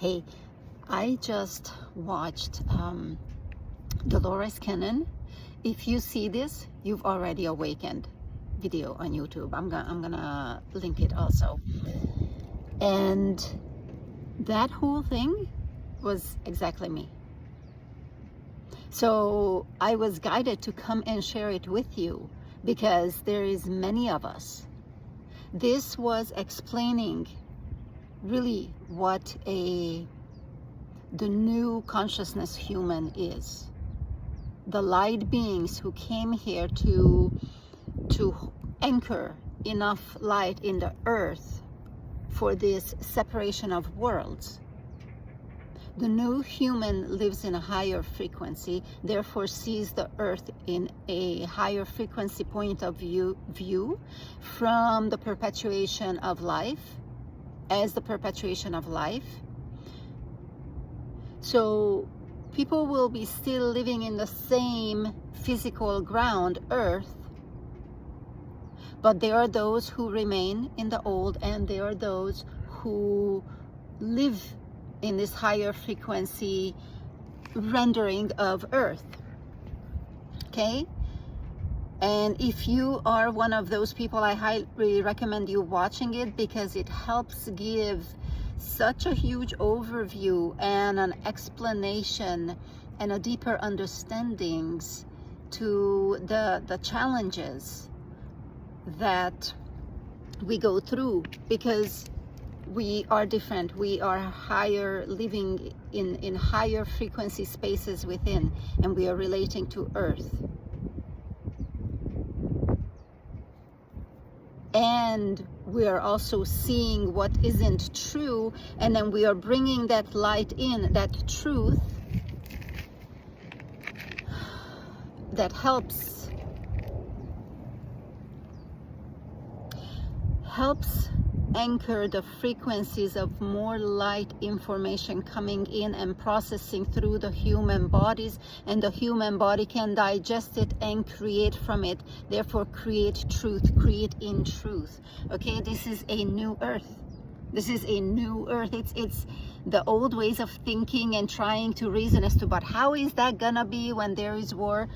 Hey, I just watched Dolores Cannon. If you see this, you've already awakened video on YouTube. I'm gonna link it also. And that whole thing was exactly me. So I was guided to come and share it with you because there is many of us. This was explaining really what the new consciousness human is. The light beings who came here to anchor enough light in the earth for this separation of worlds. The new human lives in a higher frequency, therefore sees the earth in a higher frequency point of view from the perpetuation of life, as the perpetuation of life. So people will be still living in the same physical ground, earth, but there are those who remain in the old, and there are those who live in this higher frequency rendering of earth. Okay? And if you are one of those people, I highly recommend you watching it, because it helps give such a huge overview and an explanation and a deeper understandings to the challenges that we go through, because we are different. We are higher, living in higher frequency spaces within, and we are relating to earth. And we are also seeing what isn't true, and then we are bringing that light in, that truth that helps anchor the frequencies of more light information coming in and processing through the human bodies, and the human body can digest it and create from it, therefore create truth, create in truth. Okay, this is a new earth. This is a new earth. It's the old ways of thinking and trying to reason as to, but how is that gonna be when there is war?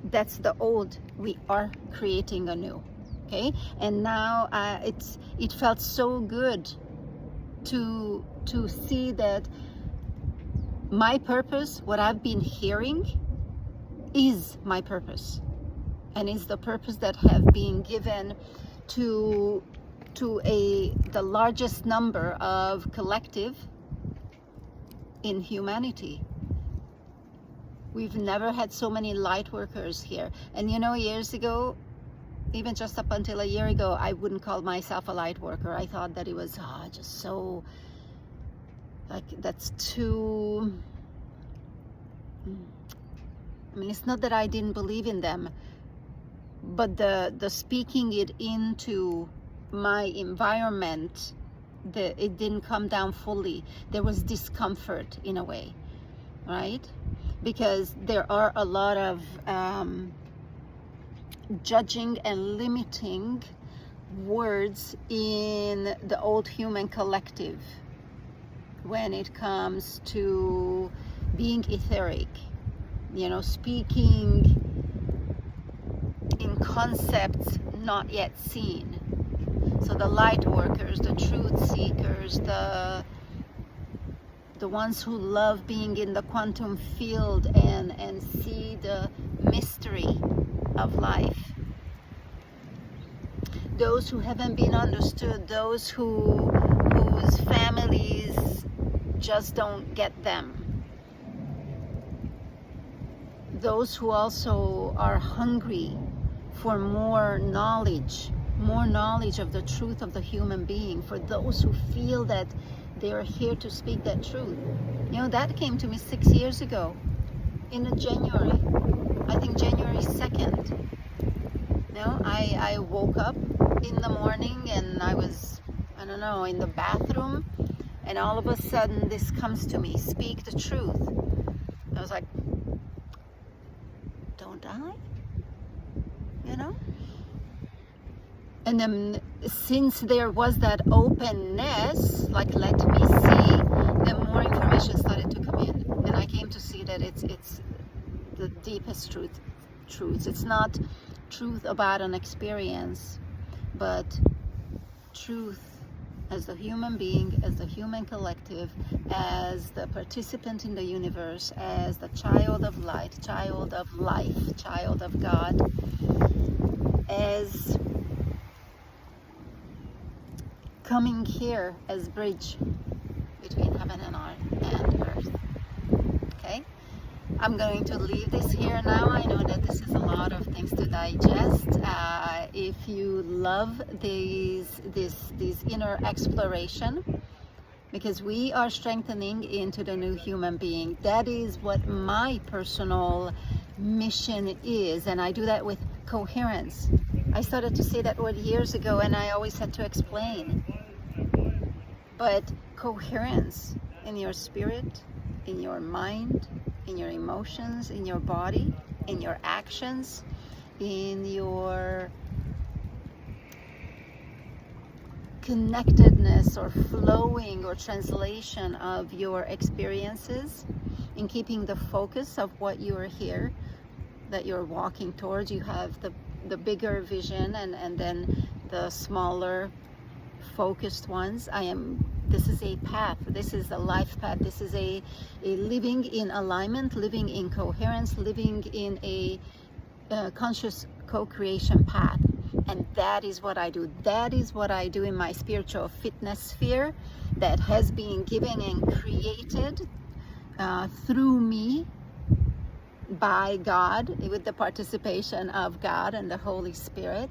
That's the old. We are creating a new. Okay, and now it felt so good to see that my purpose, what I've been hearing, is my purpose, and is the purpose that have been given to the largest number of collective in humanity. We've never had so many light workers here, and you know, years ago, even just up until a year ago, I wouldn't call myself a light worker. I thought that it was just so, like, that's too, I mean, it's not that I didn't believe in them, but the speaking it into my environment, it didn't come down fully. There was discomfort in a way, right? Because there are a lot of judging and limiting words in the old human collective when it comes to being etheric, you know, speaking in concepts not yet seen. So the light workers, the truth seekers, the ones who love being in the quantum field and see the mystery of life, those who haven't been understood, those whose families just don't get them, those who also are hungry for more knowledge of the truth of the human being, for those who feel that they are here to speak that truth. You know, that came to me 6 years ago in January. I think January 2nd. No, I woke up in the morning and I was, I don't know, in the bathroom, and all of a sudden this comes to me: speak the truth. I was like, don't I? You know? And then since there was that openness, like let me see, then more information started to come in, and I came to see that it's the deepest truths. It's not truth about an experience, but truth as the human being, as the human collective, as the participant in the universe, as the child of light, child of life, child of God, as coming here as bridge between heaven and earth. Okay, I'm going to leave this here now. I know that this is a lot of things to digest. If you love these inner exploration, because we are strengthening into the new human being. That is what my personal mission is, and I do that with coherence. I started to say that word years ago, and I always had to explain. But coherence in your spirit, in your mind, in your emotions, in your body, in your actions, in your connectedness or flowing or translation of your experiences, in keeping the focus of what you are here, that you're walking towards. You have the bigger vision and then the smaller focused ones. This is a path, this is a life path, this is a living in alignment, living in coherence, living in a conscious co-creation path. And that is what I do. That is what I do in my spiritual fitness sphere that has been given and created through me by God, with the participation of God and the Holy Spirit.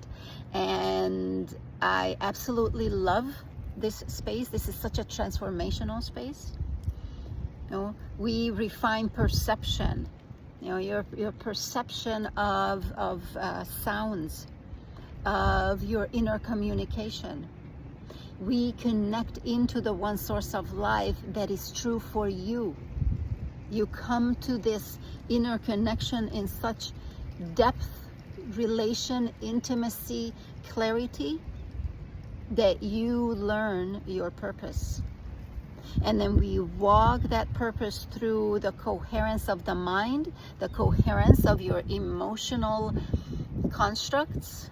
And I absolutely love this space. This is such a transformational space. You know, we refine perception. You know, your perception of sounds, of your inner communication. We connect into the one source of life that is true for you. You come to this inner connection in such depth, relation, intimacy, clarity, that you learn your purpose. And then we walk that purpose through the coherence of the mind, the coherence of your emotional constructs.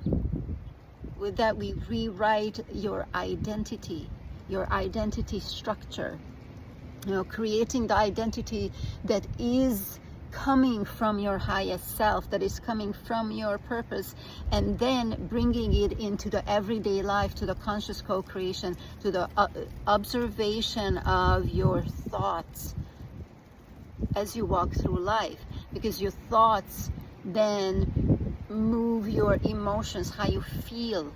With that, we rewrite your identity structure. You know, creating the identity that is coming from your highest self, that is coming from your purpose, and then bringing it into the everyday life, to the conscious co-creation, to the observation of your thoughts as you walk through life, because your thoughts then move your emotions, how you feel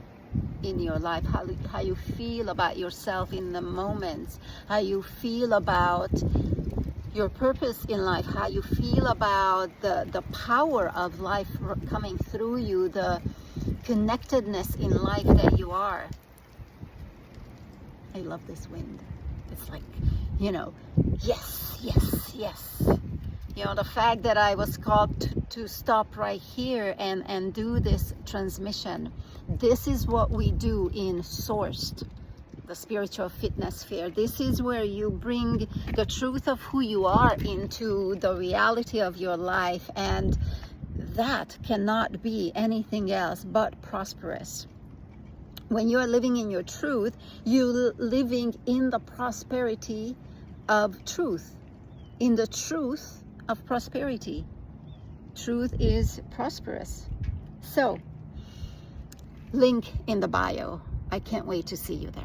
in your life, how you feel about yourself in the moments, how you feel about your purpose in life, how you feel about the power of life coming through you, the connectedness in life that you are. I love this wind. It's like, you know, yes, yes, yes. You know, the fact that I was called to stop right here and do this transmission. This is what we do in Sourced, the spiritual fitness sphere. This is where you bring the truth of who you are into the reality of your life, and that cannot be anything else but prosperous. When you are living in your truth, you're living in the prosperity of truth, in the truth of prosperity. Truth is prosperous. So, link in the bio. I can't wait to see you there.